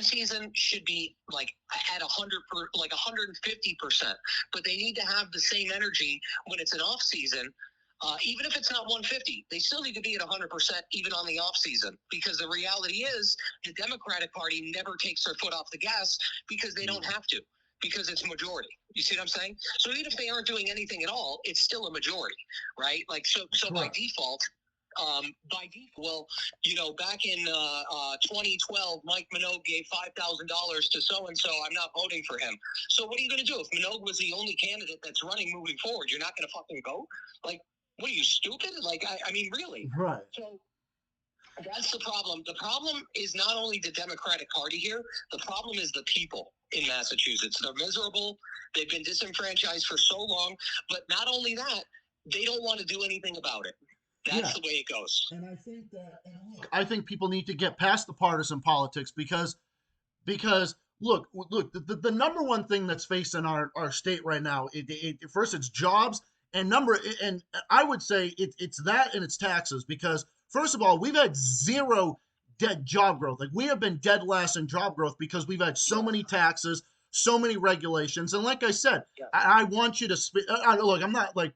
season should be like at 150%, but they need to have the same energy when it's an off season. Even if it's not 150, they still need to be at 100% even on the off season, because the reality is the Democratic Party never takes their foot off the gas because they don't have to, because it's majority. You see what I'm saying? So even if they aren't doing anything at all, it's still a majority, right? Like, so by default, well, back in 2012, Mike Minogue gave $5,000 to so-and-so. I'm not voting for him. So what are you going to do? If Minogue was the only candidate that's running moving forward, you're not going to fucking vote? Like, what are you, stupid? Like, I mean, really? Right. So that's the problem. The problem is not only the Democratic Party here, the problem is the people in Massachusetts. They're miserable. They've been disenfranchised for so long. But not only that, they don't want to do anything about it. That's the way it goes. And I think people need to get past the partisan politics because look, the number one thing that's facing our state right now, first it's jobs, and I would say it's that, and it's taxes, because first of all, we've had zero dead job growth. Like, we have been dead last in job growth because we've had so many taxes, so many regulations. And like I said, I want you to speak. Look, I'm not like,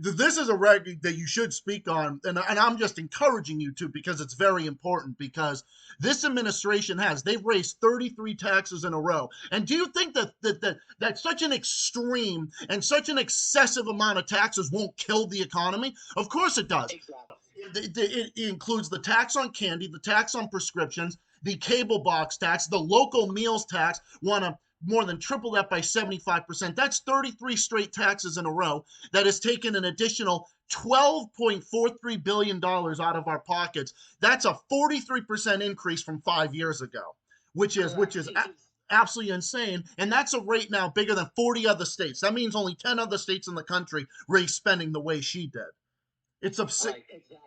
this is a reg that you should speak on, and I'm just encouraging you to, because it's very important, because this administration they've raised 33 taxes in a row. And do you think that such an extreme and such an excessive amount of taxes won't kill the economy? Of course it does. Exactly. It includes the tax on candy, the tax on prescriptions, the cable box tax, the local meals tax. Want to more than triple that by 75%. That's 33 straight taxes in a row that has taken an additional $12.43 billion out of our pockets. That's a 43% increase from 5 years ago, which is absolutely insane. And that's a rate now bigger than 40 other states. That means only 10 other states in the country raise spending the way she did. It's absurd. Right, exactly.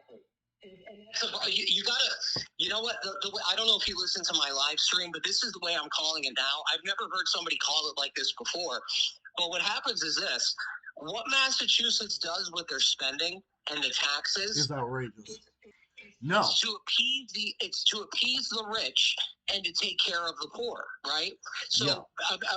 You gotta, you know what? I don't know if you listen to my live stream, but this is the way I'm calling it now. I've never heard somebody call it like this before. But what happens is this: what Massachusetts does with their spending and the taxes is outrageous. It's to appease the rich and to take care of the poor, right? So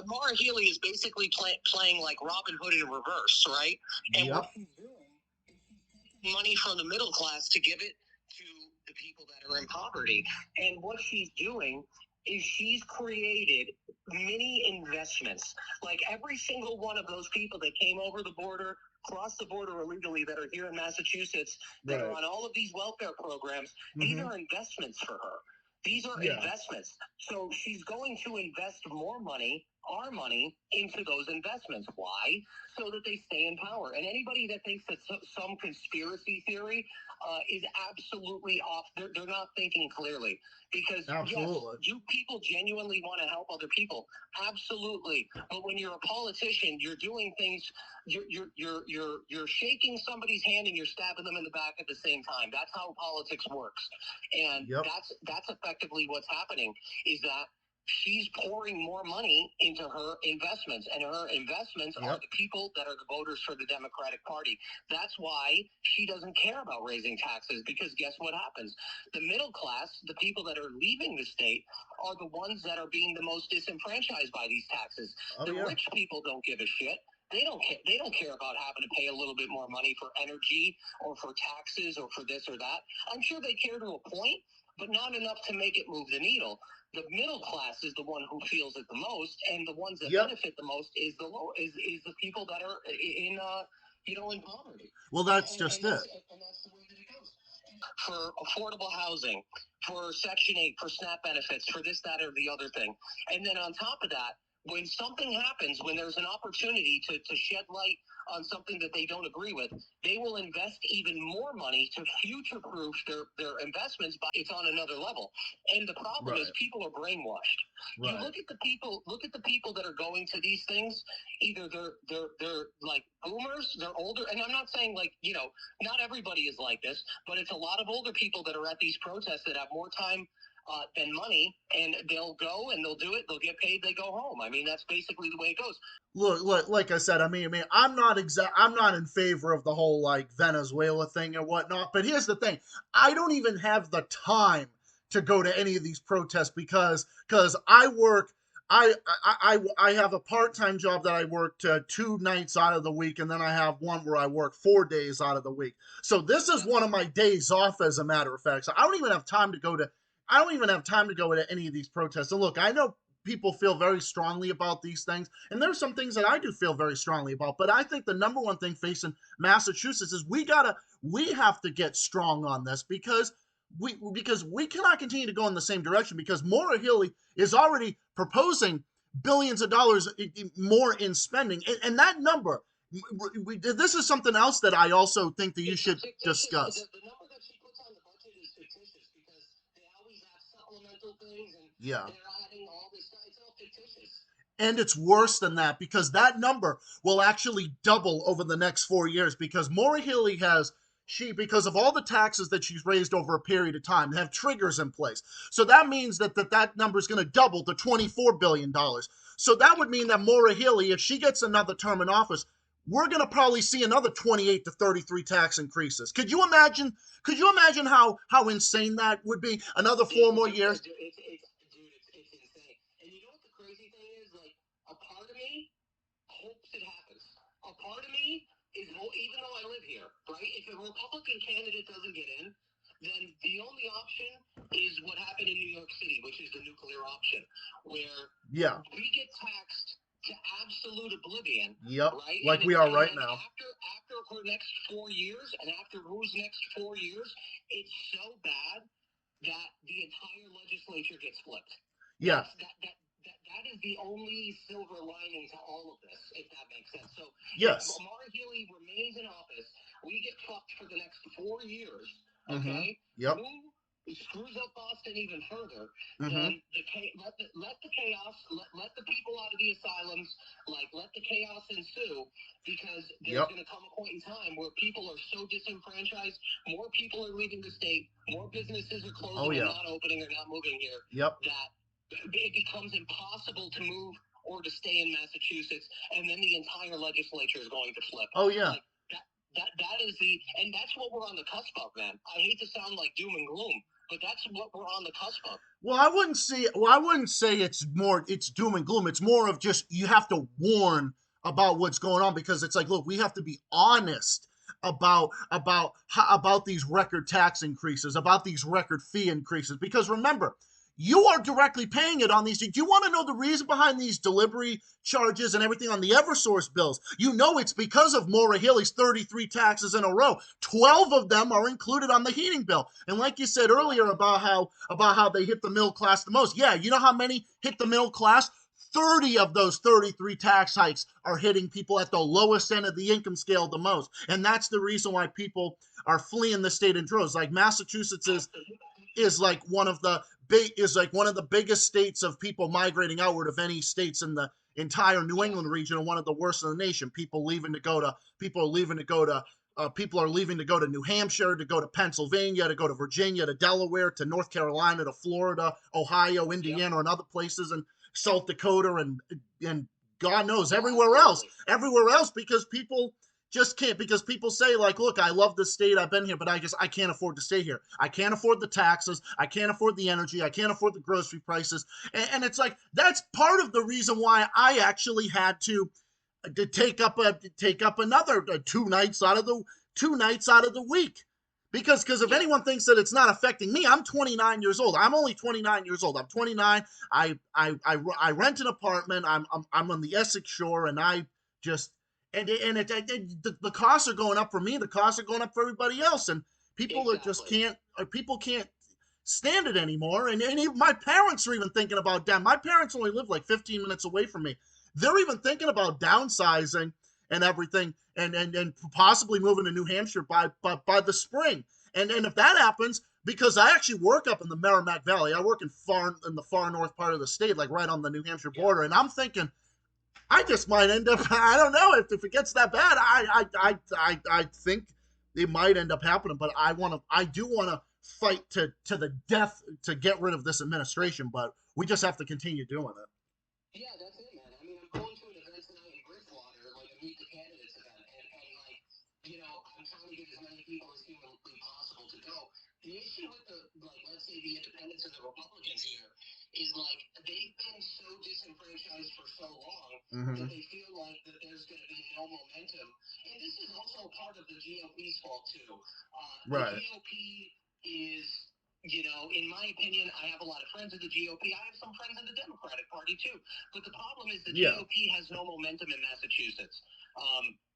Maura Healey is basically playing like Robin Hood in reverse, right? And what she's doing is she's taking money from the middle class to give it to the people that are in poverty. And what she's doing is she's created mini investments. Like, every single one of those people that came over the border, cross the border illegally, that are here in Massachusetts, that are on all of these welfare programs, these are investments for her. These are investments. So she's going to invest more money, our money, into those investments. Why? So that they stay in power. And anybody that thinks that some conspiracy theory is absolutely off, they're not thinking clearly. Because yes, do people genuinely want to help other people? Absolutely. But when you're a politician, you're doing things. You're shaking somebody's hand and you're stabbing them in the back at the same time. That's how politics works. And that's effectively what's happening, is that she's pouring more money into her investments, and her investments are the people that are the voters for the Democratic Party. That's why she doesn't care about raising taxes, because guess what happens? The middle class, the people that are leaving the state, are the ones that are being the most disenfranchised by these taxes. The rich people don't give a shit. They don't care. They don't care about having to pay a little bit more money for energy or for taxes or for this or that. I'm sure they care to a point, but not enough to make it move the needle. The middle class is the one who feels it the most, and the ones that benefit the most is the people that are in in poverty. Well, that's just it. And that's the way that it goes. For affordable housing, for Section 8, for SNAP benefits, for this, that, or the other thing. And then on top of that, when something happens, when there's an opportunity to shed light on something that they don't agree with, they will invest even more money to future-proof their investments. But it's on another level. And the problem is people are brainwashed. You look at the people that are going to these things. Either they're like boomers, they're older, and I'm not saying, like, not everybody is like this, but it's a lot of older people that are at these protests that have more time than money, and they'll go and they'll do it. They'll get paid. They go home. I mean, that's basically the way it goes. Look, like I said, I mean, I'm not in favor of the whole like Venezuela thing or whatnot. But here's the thing: I don't even have the time to go to any of these protests because I work. I have a part-time job that I work 2 nights out of the week, and then I have one where I work 4 days out of the week. So this is one of my days off, as a matter of fact. So I don't even have time to go to any of these protests. And look, I know people feel very strongly about these things, and there's some things that I do feel very strongly about. But I think the number one thing facing Massachusetts is we have to get strong on this because we cannot continue to go in the same direction because Maura Healey is already proposing billions of dollars more in spending. And that number, this is something else that I also think that you should discuss. The number that she puts on the budget is fictitious because they always have supplemental things and Yeah. they're adding all this stuff. It's all fictitious. And it's worse than that because that number will actually double over the next 4 years because Maura Healey because of all the taxes that she's raised over a period of time, have triggers in place. So that means that number is going to double to $24 billion. So that would mean that Maura Healey, if she gets another term in office, we're going to probably see another 28 to 33 tax increases. Could you imagine how insane that would be? Another 4 more years? Dude, it's insane. And you know what the crazy thing is? Like, a part of me hopes it happens. A part of me is, even though I live here, right? If a Republican candidate doesn't get in, then the only option is what happened in New York City, which is the nuclear option, where we get taxed to absolute oblivion. Yep, right? Like we are right now. After her next 4 years, and after Rue's next 4 years, it's so bad that the entire legislature gets flipped. Yeah. That is the only silver lining to all of this, if that makes sense. So, yes, if Maura Healey remains in office, we get fucked for the next 4 years. Okay. Yep. Who screws up Boston even further? Mm-hmm. Then let the chaos, let the people out of the asylums, let the chaos ensue, because there's going to come a point in time where people are so disenfranchised, more people are leaving the state, more businesses are closing and not opening or not moving here. That it becomes impossible to move or to stay in Massachusetts, and then the entire legislature is going to flip. Oh yeah. That is and that's what we're on the cusp of, man. I hate to sound like doom and gloom, but that's what we're on the cusp of. Well, I wouldn't say it's doom and gloom. It's more of just you have to warn about what's going on because it's like, look, we have to be honest about these record tax increases, about these record fee increases. Because remember, you are directly paying it on these. Do you want to know the reason behind these delivery charges and everything on the Eversource bills? You know it's because of Maura Healey's 33 taxes in a row. 12 of them are included on the heating bill. And like you said earlier about how they hit the middle class the most. Yeah, you know how many hit the middle class? 30 of those 33 tax hikes are hitting people at the lowest end of the income scale the most. And that's the reason why people are fleeing the state in droves. Like Massachusetts is like one of the biggest states of people migrating outward of any states in the entire New England region, and one of the worst in the nation. People are leaving to go to New Hampshire, to go to Pennsylvania, to go to Virginia, to Delaware, to North Carolina, to Florida, Ohio, Indiana, and other places, and South Dakota, and God knows everywhere else, because people just can't, because people say, like, look, I love the state, I've been here, but I can't afford to stay here. I can't afford the taxes. I can't afford the energy. I can't afford the grocery prices. And it's like, that's part of the reason why I actually had to take up another 2 nights out of the week. Because if anyone thinks that it's not affecting me, I'm 29 years old. I'm only 29 years old. I'm 29. I rent an apartment. I'm on the Essex Shore, and I just, the costs are going up for me. The costs are going up for everybody else, and people can't stand it anymore. And even my parents are even thinking about that. My parents only live like 15 minutes away from me. They're even thinking about downsizing and everything, and possibly moving to New Hampshire by the spring. And if that happens, because I actually work up in the Merrimack Valley, I work in the far north part of the state, like right on the New Hampshire border, and I'm thinking, I just might end up, I don't know, if it gets that bad, I think it might end up happening, but I do want to fight to the death to get rid of this administration, but we just have to continue doing it. Yeah, that's it, man. I mean, I'm going to an event tonight in Bridgewater, like a Meet the Candidates event, and like, I'm trying to get as many people as humanly possible to go. the issue with let's say the independents and the Republicans here is they've been so disenfranchised for so long that they feel like that there's going to be no momentum. And this is also part of the GOP's fault too. The GOP is, in my opinion, I have a lot of friends in the GOP. I have some friends in the Democratic Party too. But the problem is the GOP has no momentum in Massachusetts.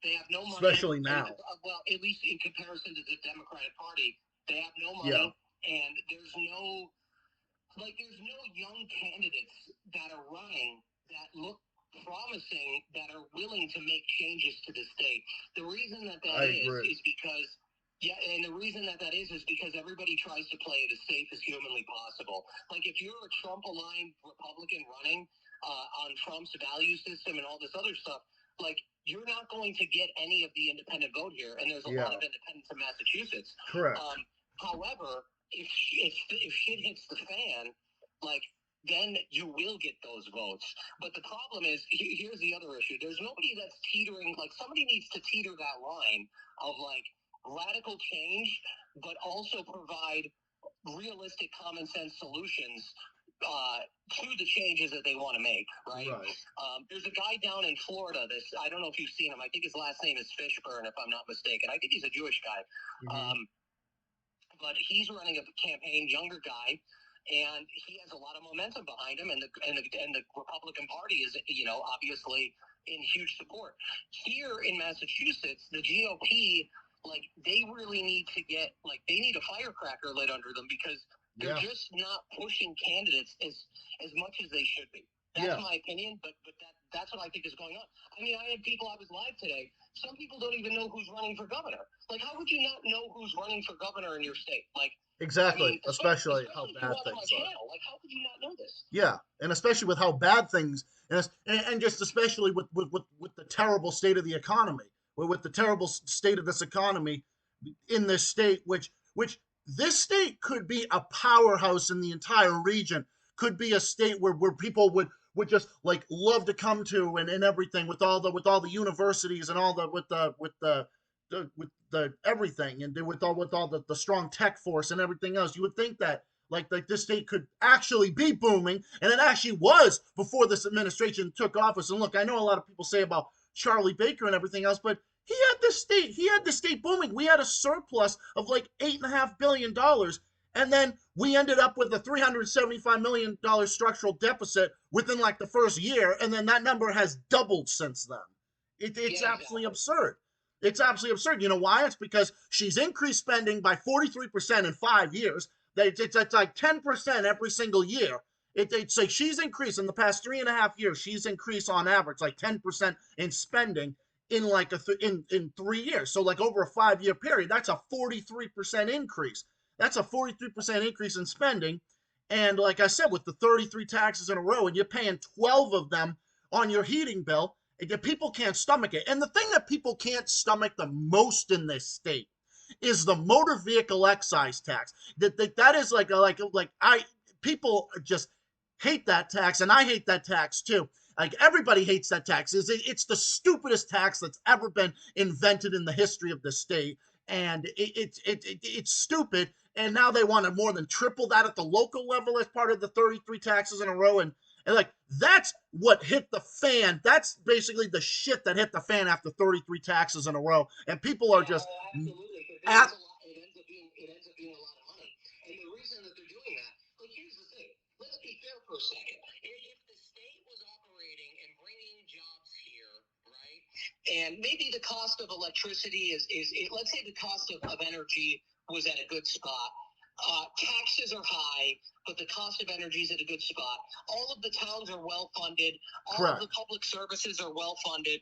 They have no money. Especially now. Well, at least in comparison to the Democratic Party, they have no money, and there's no young candidates that are running that look promising, that are willing to make changes to the state. The reason that is because and the reason that is because everybody tries to play it as safe as humanly possible. Like, if you're a Trump-aligned Republican running on Trump's value system and all this other stuff, you're not going to get any of the independent vote here, and there's a lot of independents in Massachusetts. Correct. However, if shit hits the fan, then you will get those votes. But the problem is, here's the other issue. There's nobody that's teetering. Somebody needs to teeter that line of radical change, but also provide realistic common sense solutions to the changes that they want to make, right? There's a guy down in Florida. I don't know if you've seen him. I think his last name is Fishburne, if I'm not mistaken. I think he's a Jewish guy. But he's running a campaign, younger guy, and he has a lot of momentum behind him, and the Republican Party is, obviously in huge support. Here in Massachusetts, the GOP, they really need to get, they need a firecracker lit under them, because they're just not pushing candidates as much as they should be. That's my opinion, but that's what I think is going on. I mean, I had people, I was live today. Some people don't even know who's running for governor. How would you not know who's running for governor in your state? Exactly, I mean, especially how bad things are. Channel. How could you not know this? Yeah, and especially with how bad things, and just especially with the terrible state of the economy, with the terrible state of this economy in this state, which this state could be a powerhouse in the entire region, could be a state where people would just love to come to, and everything, with all the universities and all with the everything, and with all the strong tech force and everything else. You would think that this state could actually be booming, and it actually was before this administration took office. And look, I know a lot of people say about Charlie Baker and everything else, but he had the state booming. We had a surplus of $8.5 billion, and then we ended up with a $375 million structural deficit within the first year, and then that number has doubled since then. It's absolutely absurd. It's absolutely absurd. You know why? It's because she's increased spending by 43% in 5 years. It's 10% every single year. It's she's increased in the past 3.5 years. She's increased on average 10% in spending in in 3 years. So over a 5-year period, that's a 43% increase. That's a 43% increase in spending. And like I said, with the 33 taxes in a row, and you're paying 12 of them on your heating bill, people can't stomach it. And the thing that people can't stomach the most in this state is the motor vehicle excise tax. That is people just hate that tax, and I hate that tax too. Everybody hates that tax. It's the stupidest tax that's ever been invented in the history of the state, and it's stupid. And now they want to more than triple that at the local level as part of the 33 taxes in a row, and that's what hit the fan. That's basically the shit that hit the fan after 33 taxes in a row, and people are just absolutely. It ends up being a lot of money, and the reason that they're doing that, here's the thing. Let's be fair for a second. If the state was operating and bringing jobs here, right, and maybe the cost of electricity is let's say the cost of energy was at a good spot. Taxes are high, but the cost of energy is at a good spot. All of the towns are well funded. All of the public services are well funded.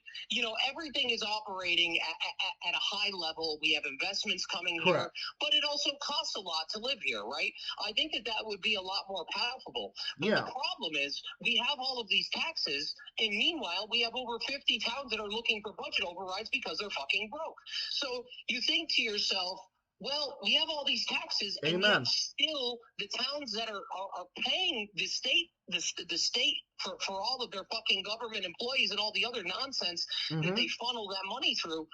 Everything is operating at a high level. We have investments coming here, but it also costs a lot to live here, right? I think that would be a lot more palatable. But the problem is we have all of these taxes, and meanwhile, we have over 50 towns that are looking for budget overrides because they're fucking broke. So you think to yourself, well, we have all these taxes, and yet still the towns that are paying the state for all of their fucking government employees and all the other nonsense that they funnel that money through,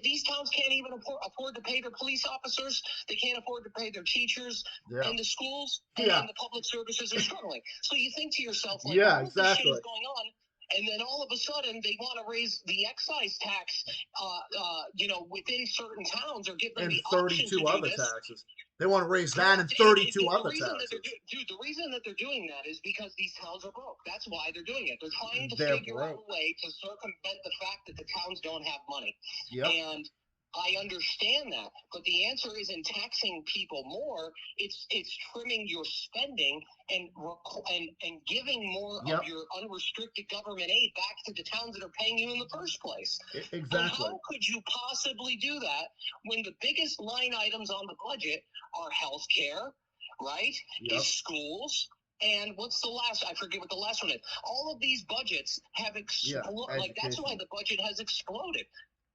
These towns can't even afford to pay their police officers. They can't afford to pay their teachers, and the schools and the public services are struggling. So you think to yourself, like, all of this shit is going on, and then all of a sudden they want to raise the excise tax, within certain towns, or give them the option to do this. Taxes. They want to raise that and 32 other taxes. The reason that they're doing that is because these towns are broke. That's why they're doing it. They're trying to figure out a way to circumvent the fact that the towns don't have money. Yep. And I understand that, but the answer isn't taxing people more. It's trimming your spending and giving more of your unrestricted government aid back to the towns that are paying you in the first place. Exactly. And how could you possibly do that when the biggest line items on the budget are health care, right? Yep. Is schools. And what's the last? I forget what the last one is. All of these budgets have exploded. Like, that's why the budget has exploded.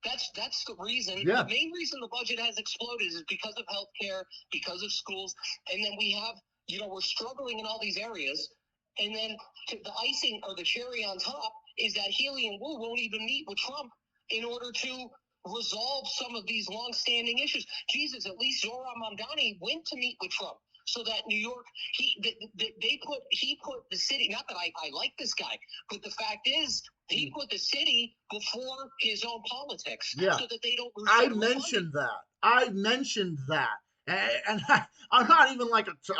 That's the reason. Yeah. The main reason the budget has exploded is because of healthcare, because of schools, and then we have, we're struggling in all these areas, and then the icing or the cherry on top is that Healey and Wu won't even meet with Trump in order to resolve some of these long-standing issues. Jesus, at least Zohran Mamdani went to meet with Trump, so that New York, he put the city. Not that I like this guy, but the fact is, he put the city before his own politics, so that they don't lose. I mentioned that, and I'm not even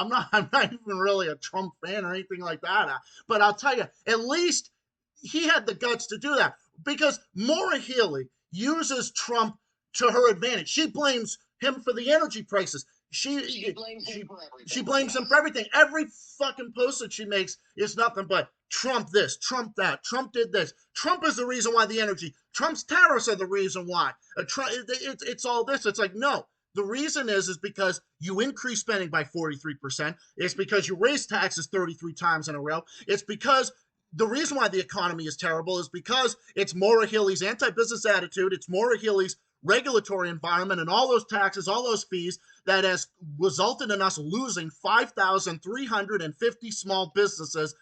I'm not even really a Trump fan or anything like that. But I'll tell you, at least he had the guts to do that, because Maura Healey uses Trump to her advantage. She blames him for the energy prices. She blames him for everything. She blames him for everything. Every fucking post that she makes is nothing but Trump this, Trump that, Trump did this. Trump is the reason why the energy. Trump's tariffs are the reason why. It's all this. It's like, no. The reason is because you increase spending by 43%. It's because you raise taxes 33 times in a row. It's because the reason why the economy is terrible is because it's Maura Healey's anti-business attitude. It's Maura Healey's regulatory environment and all those taxes, all those fees that has resulted in us losing 5,350 small businesses.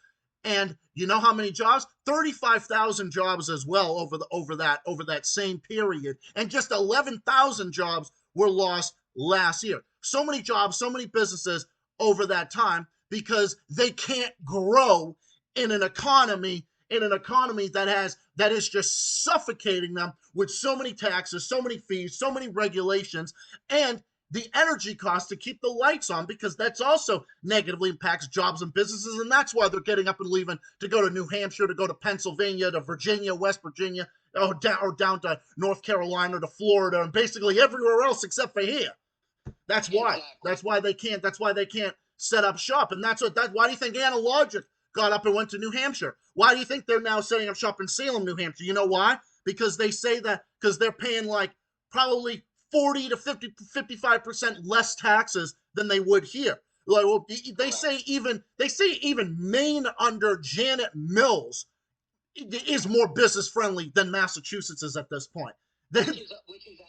And you know how many jobs? 35,000 jobs as well over that same period. And just 11,000 jobs were lost last year. So many jobs, so many businesses over that time, because they can't grow in an economy that is just suffocating them with so many taxes, so many fees, so many regulations, and the energy costs to keep the lights on, because that's also negatively impacts jobs and businesses, and that's why they're getting up and leaving to go to New Hampshire, to go to Pennsylvania, to Virginia, West Virginia, or down to North Carolina, to Florida, and basically everywhere else except for here. That's why. Exactly. That's why they can't set up shop, and why do you think Analogic got up and went to New Hampshire? Why do you think they're now setting up shop in Salem, New Hampshire? You know why? Because they say that because they're paying like probably 40 to 55% less taxes than they would here. Like, well, they say even Maine under Janet Mills is more business friendly than Massachusetts is at this point. Which is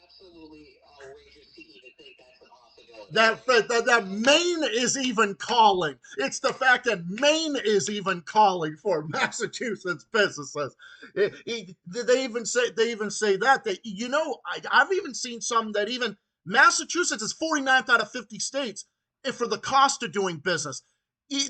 absolutely outrageous to even think that's a possibility. That Maine is even calling. It's the fact that Maine is even calling for Massachusetts businesses. They even say that I've even seen some that even Massachusetts is 49th out of 50 states for the cost of doing business.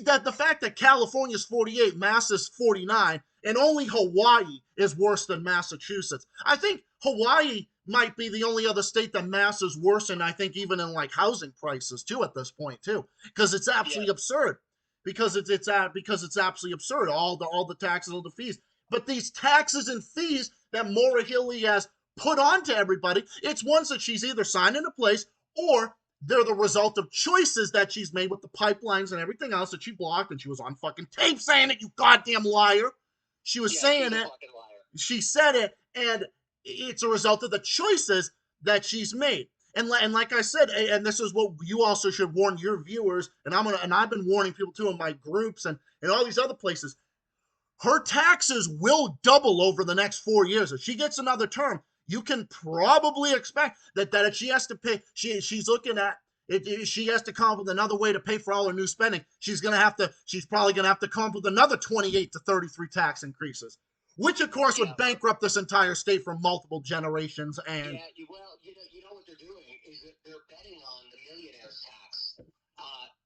That the fact that California is 48, Mass is 49, and only Hawaii is worse than Massachusetts. I think Hawaii might be the only other state that Mass is worse in, I think, even in like housing prices too at this point too, because it's absolutely absurd. Because it's absolutely absurd. All the taxes, all the fees. But these taxes and fees that Maura Healey has put onto everybody, it's ones that she's either signed into place, or they're the result of choices that she's made with the pipelines and everything else that she blocked, and she was on fucking tape saying it, you goddamn liar. She was saying it. She said it, and it's a result of the choices that she's made. And like I said, and this is what you also should warn your viewers, and I've been warning people too in my groups and all these other places. Her taxes will double over the next 4 years. If she gets another term, you can probably expect that if she has to pay, she's looking at it, she has to come up with another way to pay for all her new spending. She's probably gonna have to come up with another 28 to 33 tax increases. which of course Yeah. would bankrupt this entire state for multiple generations. And Yeah, you know what they're doing is that they're betting on the millionaire's tax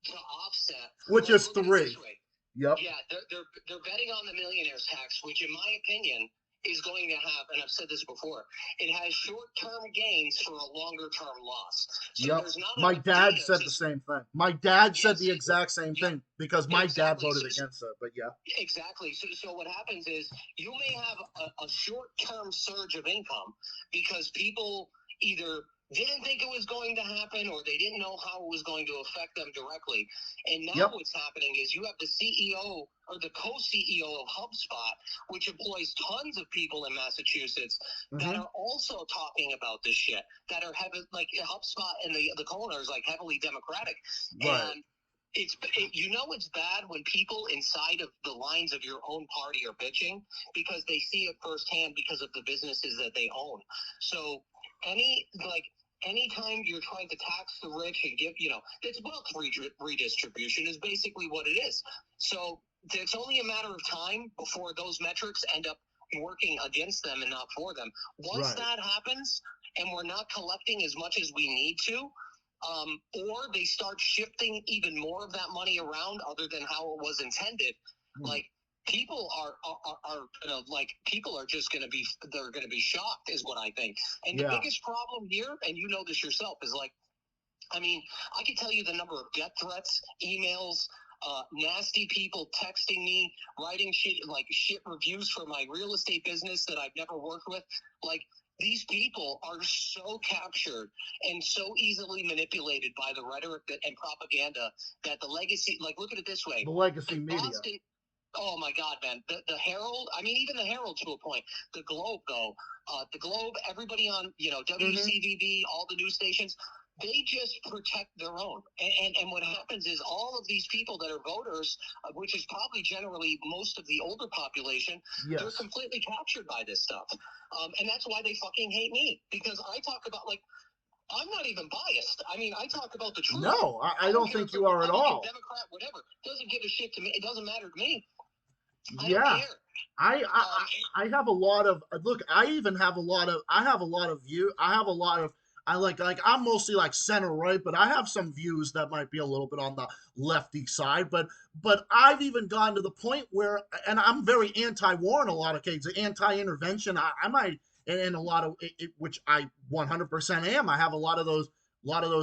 to offset. which Like, is look at it this 3. way. Yep. Yeah, they're betting on the millionaire's tax, which, in my opinion, is going to have, and I've said this before, it has short-term gains for a longer-term loss. So Yep. there's not My enough dad data said to, the same thing. My dad said yes, the exact same thing because my dad exactly. voted against it. But yeah. Exactly. So what happens is you may have a short-term surge of income because people either didn't think it was going to happen or they didn't know how it was going to affect them directly. And now what's happening is you have the CEO or the co-CEO of HubSpot, which employs tons of people in Massachusetts that are also talking about this shit, that are heavy, like HubSpot and the co-owners, like heavily Democratic. Right. And it's bad when people inside of the lines of your own party are bitching because they see it firsthand because of the businesses that they own. So anytime you're trying to tax the rich and give, it's wealth redistribution is basically what it is. So it's only a matter of time before those metrics end up working against them and not for them. Once that happens and we're not collecting as much as we need to, or they start shifting even more of that money around other than how it was intended, like people people are just going to be, they're going to be shocked is what I think. And the biggest problem here, and you know this yourself, is I can tell you the number of death threats, emails, nasty people texting me, writing shit reviews for my real estate business that I've never worked with. These people are so captured and so easily manipulated by the rhetoric and propaganda that the legacy, look at it this way. The legacy media. Boston, oh my God, man. The Herald, even the Herald to a point. The Globe, though. The Globe, everybody on, WCVB, all the news stations, they just protect their own. And what happens is all of these people that are voters, which is probably generally most of the older population, they're completely captured by this stuff. And that's why they fucking hate me. Because I talk about, I'm not even biased. I talk about the truth. No, I don't think you are at all. Democrat, whatever. Doesn't give a shit to me. It doesn't matter to me. I yeah. don't care. I have a lot of I'm mostly center right, but I have some views that might be a little bit on the lefty side, but I've even gone to the point where, and I'm very anti-war in a lot of cases, anti-intervention. I might, in a lot of it, which I 100% am. I have a lot of those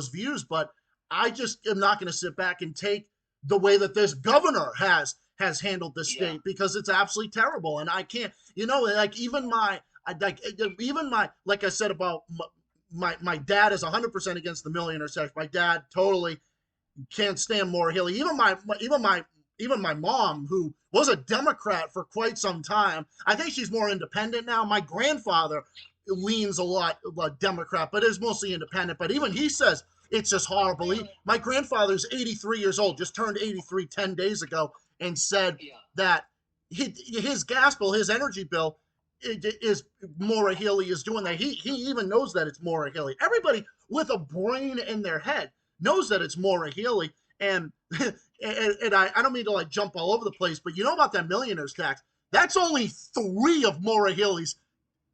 views, but I just am not going to sit back and take the way that this governor has handled the state, because it's absolutely terrible. And I can't, even my, like I said about my dad is 100% against the millionaire tax. My dad totally can't stand Maura Healey. Even my mom, who was a Democrat for quite some time, I think she's more independent now. My grandfather leans a lot Democrat, but is mostly independent. But even he says it's just horrible. My grandfather's 83 years old, just turned 83 10 days ago, and said that his gas bill, his energy bill, is Maura Healey is doing that. He even knows that it's Maura Healey. Everybody with a brain in their head knows that it's Maura Healey. And I don't mean to jump all over the place, but you know about that millionaire's tax? That's only 3 of Maura Healey's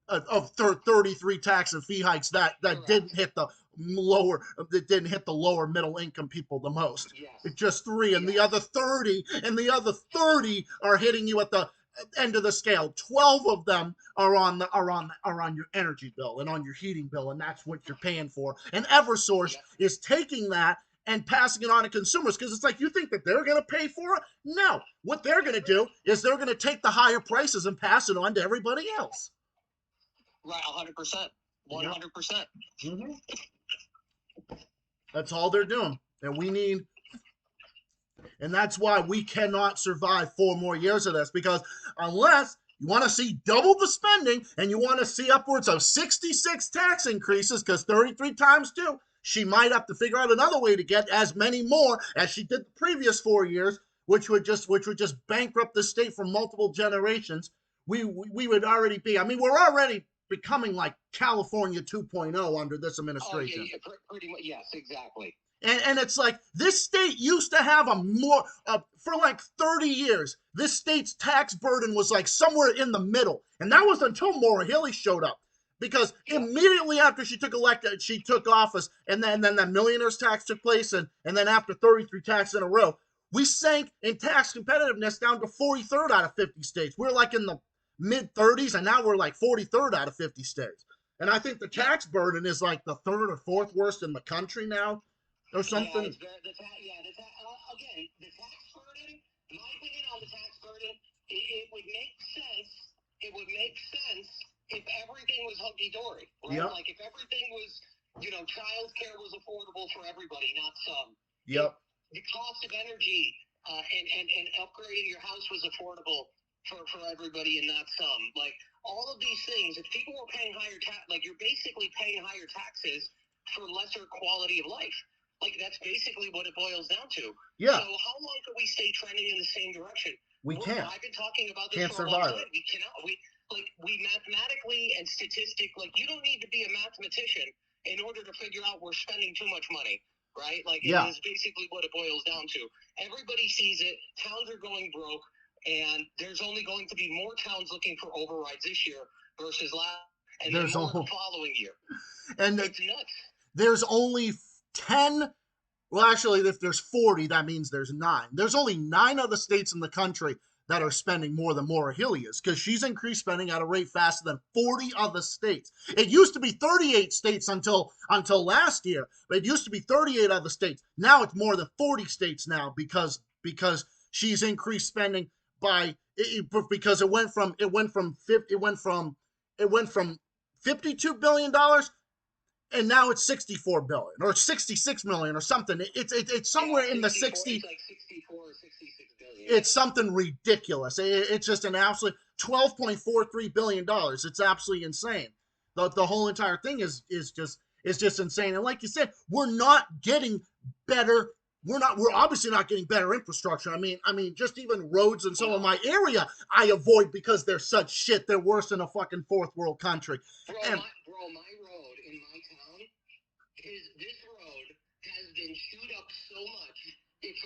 of 33 tax and fee hikes that didn't hit the lower middle income people the most. It's just 3, and the other 30 are hitting you at the end of the scale. 12 of them are on your energy bill and on your heating bill, and that's what you're paying for. And Eversource is taking that and passing it on to consumers, because it's you think that they're going to pay for it? No. What they're going to do is they're going to take the higher prices and pass it on to everybody else. Right, 100%. 100%. That's all they're doing. And that's why we cannot survive 4 more years of this, because unless you want to see double the spending and you want to see upwards of 66 tax increases, because 33 times 2, she might have to figure out another way to get as many more as she did the previous 4 years, which would just bankrupt the state for multiple generations. We would already be, we're already becoming like California 2.0 under this administration. Pretty much, yes, exactly. And it's like this state used to have a more for like 30 years. This state's tax burden was like somewhere in the middle, and that was until Maura Healey showed up. Because immediately after she took office, and then that millionaires tax took place, and then after 33 taxes in a row, we sank in tax competitiveness down to 43rd out of 50 states. We're like in the mid 30s, and now we're like 43rd out of 50 states. And I think the tax burden is like the third or fourth worst in the country now, or something. Yeah, again, the tax burden. My opinion on the tax burden, it would make sense. It would make sense if everything was hunky dory, right? Yep. Like if everything was, child care was affordable for everybody, not some. Yep. The cost of energy and upgrading your house was affordable for everybody and not some. Like all of these things, if people were paying higher like you're basically paying higher taxes for lesser quality of life. Like that's basically what it boils down to. Yeah. So how long can we stay trending in the same direction? We can't. I've been talking about this for a long time. We cannot. We mathematically and statistically, you don't need to be a mathematician in order to figure out we're spending too much money, right? Like it is basically what it boils down to. Everybody sees it. Towns are going broke, and there's only going to be more towns looking for overrides this year versus last, and then more the following year. And it's nuts. There's only 10. Well, actually, if there's 40, that means there's 9. There's only 9 other states in the country that are spending more than Maura Healey is, because she's increased spending at a rate faster than 40 other states. It used to be 38 states until last year, but it used to be 38 other states. Now it's more than 40 states now because she's increased spending because it went from $52 billion. And now it's 64 billion or 66 million or something. It's somewhere in the 60. It's like 64 or 66 billion. It's something ridiculous. It's just an absolute $12.43 billion. It's absolutely insane. The whole entire thing is just insane. And like you said, we're not getting better. We're obviously not getting better infrastructure. I mean, just even roads in some of my area I avoid because they're such shit. They're worse than a fucking fourth world country. My road in my town this road has been chewed up so much. It's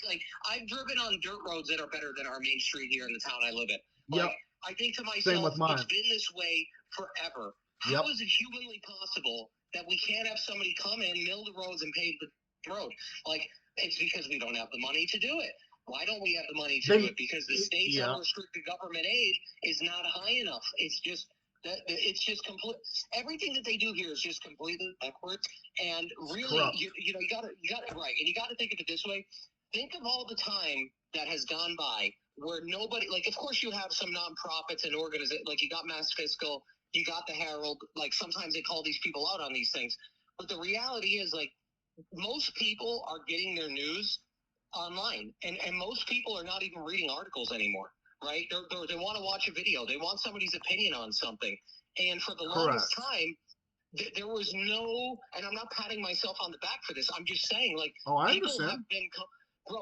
like I've driven on dirt roads that are better than our main street here in the town I live in. Like, I think to myself, it's been this way forever. How is it humanly possible that we can't have somebody come in, mill the roads, and pave the road? Like, it's because we don't have the money to do it. Why don't we have the money to do it? Because the state's unrestricted government aid is not high enough. It's just complete. Everything that they do here is just completely backwards. And really, you got it right. And you got to think of it this way. Think of all the time that has gone by where nobody, like, of course you have some nonprofits and organizations, like you got Mass Fiscal, you got the Herald, like sometimes they call these people out on these things. But the reality is, like, most people are getting their news online, and most people are not even reading articles anymore, right? They want to watch a video. They want somebody's opinion on something. And for the longest time, there was no, and I'm not patting myself on the back for this. I'm just saying, like,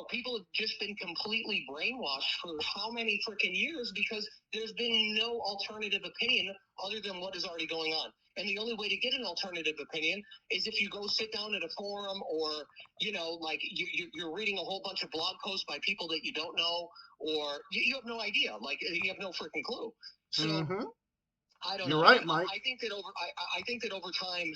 people have just been completely brainwashed for how many freaking years because there's been no alternative opinion other than what is already going on. And the only way to get an alternative opinion is if you go sit down at a forum or, like you're reading a whole bunch of blog posts by people that you don't know, or you have no idea. Like, you have no freaking clue. So I don't know. You're right, Mike. I think that over time,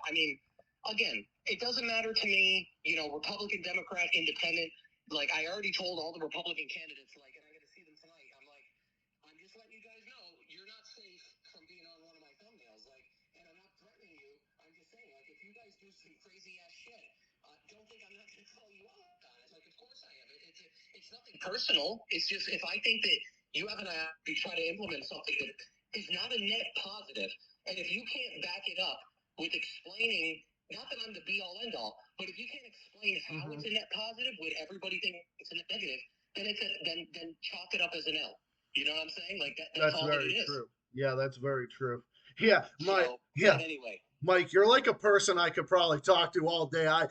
I mean, again, it doesn't matter to me, Republican, Democrat, Independent. Like, I already told all the Republican candidates, like, and I'm going to see them tonight. I'm like, I'm just letting you guys know you're not safe from being on one of my thumbnails. Like, and I'm not threatening you. I'm just saying, like, if you guys do some crazy ass shit, don't think I'm not going to call you out on it. Like, of course I am. It's nothing personal. It's just if I think that you have to try to implement something that is not a net positive, and if you can't back it up with explaining, not that I'm the be all end all, but if you can't explain how it's a net positive when everybody thinks it's a net negative, then chalk it up as an L. You know what I'm saying? Like that's all very that it true. Yeah, that's very true. Yeah, Mike. But anyway, Mike, you're like a person I could probably talk to all day. I'm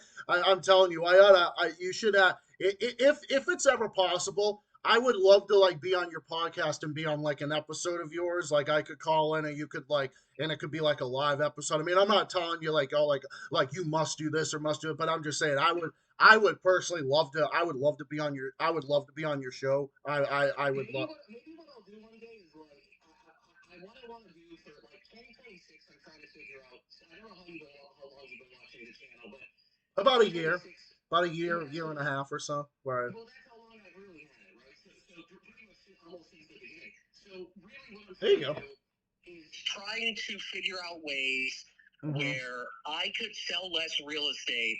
telling you, you should if it's ever possible, I would love to like be on your podcast and be on like an episode of yours. Like I could call in and you could like, and it could be like a live episode. I mean, I'm not telling you like, oh, like you must do this or must do it, but I'm just saying I would personally love to. I would love to be on your. I would love to be on your show. I would love. Maybe what I'll do one day is like what I want to do for like 2026. I'm trying to figure out. I don't know how long you've been watching the channel, but About a year, 2026. about a year, Yeah, year and a half or so. Right. well, that's how long I've really had it, right? So pretty much almost since the beginning. So really, what I'm There you trying go. to do is trying to figure out ways Mm-hmm. where I could sell less real estate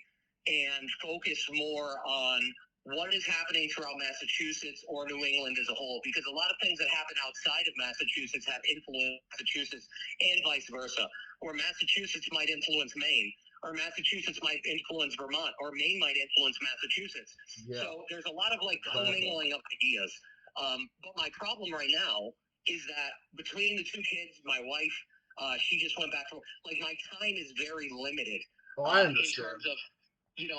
and focus more on what is happening throughout Massachusetts or New England as a whole, because a lot of things that happen outside of Massachusetts have influenced Massachusetts and vice versa, or Massachusetts might influence Maine, or Massachusetts might influence Vermont, or Maine might influence Massachusetts. Yeah. So there's a lot of like commingling of ideas. But my problem right now is that between the two kids, my wife, she just went back to like my time is very limited. Oh, I In understand. terms of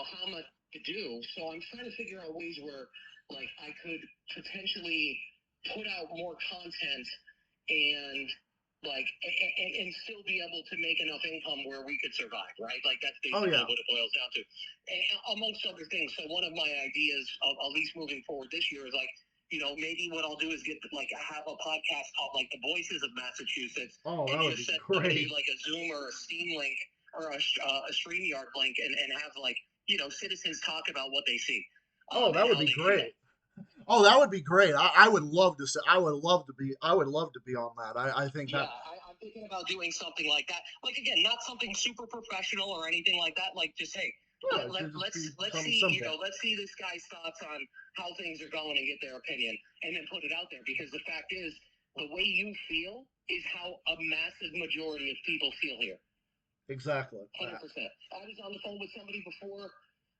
how much to do. So I'm trying to figure out ways where like I could potentially put out more content and like and still be able to make enough income where we could survive, right? Like that's Oh basically yeah. what it boils down to. And amongst other things. So one of my ideas of at least moving forward this year is like, maybe what I'll do is get like have a podcast called like the Voices of Massachusetts, Oh, that and would just be set up great. like a Zoom or a Steam link or a StreamYard link, and have like citizens talk about what they see. Oh, that And would how be they feel. great. Oh, that would be great. I would love to say. I would love to be. I would love to be on that. I think Yeah, that. I'm thinking about doing something like that. Like again, not something super professional or anything like that. Like just hey, Yeah, it should just let's be let's something see simple. let's see this guy's thoughts on how things are going and get their opinion, and then put it out there. Because the fact is, the way you feel is how a massive majority of people feel here. Exactly. 100%. I was on the phone with somebody before.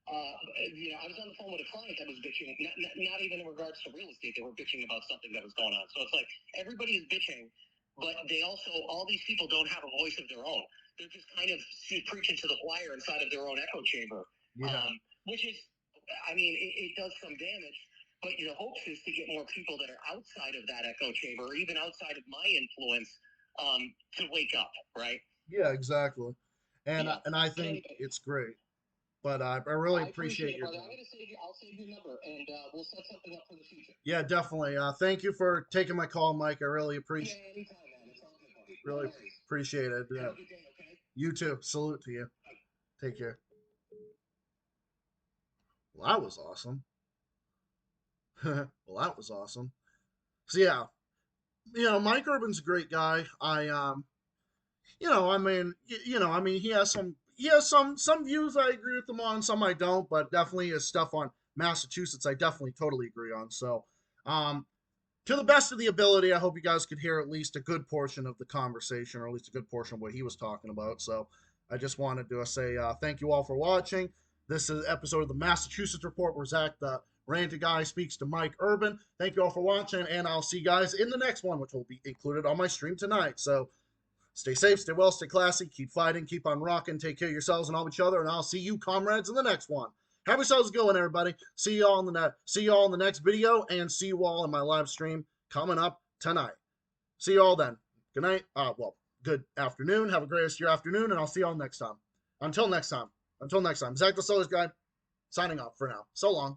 I was on the phone with a client that was bitching, not even in regards to real estate. They were bitching about something that was going on. So it's like everybody is bitching, but they also, all these people don't have a voice of their own. They're just kind of preaching to the choir inside of their own echo chamber, Yeah. which is, I mean, it does some damage. But the hopes is to get more people that are outside of that echo chamber, or even outside of my influence, to wake up, right? Yeah. Exactly. Yeah. And I But think anyway, it's great. But I really I appreciate appreciate it, your brother. time. I'll save your number, and we'll set something up for the future. Yeah, definitely. Thank you for taking my call, Mike. I really appreciate. Yeah, anytime, man. It's all good, buddy. No Really worries. appreciate it. Have a good day, okay? You too. Salute to you. Take care. Well, that was awesome. Well, that was awesome. So yeah, Mike Urban's a great guy. I mean, he has some views I agree with him on, some I don't, but definitely his stuff on Massachusetts I definitely totally agree on. So, um, to the best of the ability, I hope you guys could hear at least a good portion of the conversation, or at least a good portion of what he was talking about. So, I just wanted to say thank you all for watching. This is an episode of the Massachusetts Report where Zach the Ranting Guy speaks to Mike Urban. Thank you all for watching, and I'll see you guys in the next one, which will be included on my stream tonight. So, stay safe, stay well, stay classy, keep fighting, keep on rocking, take care of yourselves and all each other, and I'll see you, comrades, in the next one. Have yourselves a good one, everybody. See you all in the next video, and see you all in my live stream coming up tonight. See you all then. Good night. Good afternoon. Have a great rest of your afternoon, and I'll see you all next time. Until next time. Zach the Solar Guy, signing off for now. So long.